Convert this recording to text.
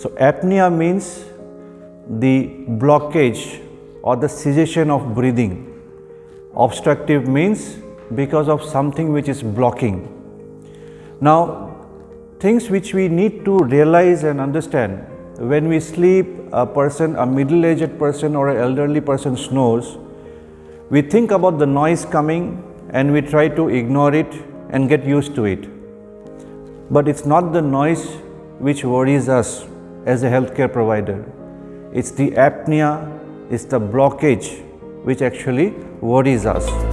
So apnea means the blockage or the cessation of breathing. Obstructive means because of something which is blocking. Now, things which we need to realize and understand: when we sleep, a middle-aged person or an elderly person snores, we think about the noise coming and we try to ignore it and get used to it. But it's not the noise which worries us as a healthcare provider. It's the apnea, it's the blockage which actually worries us.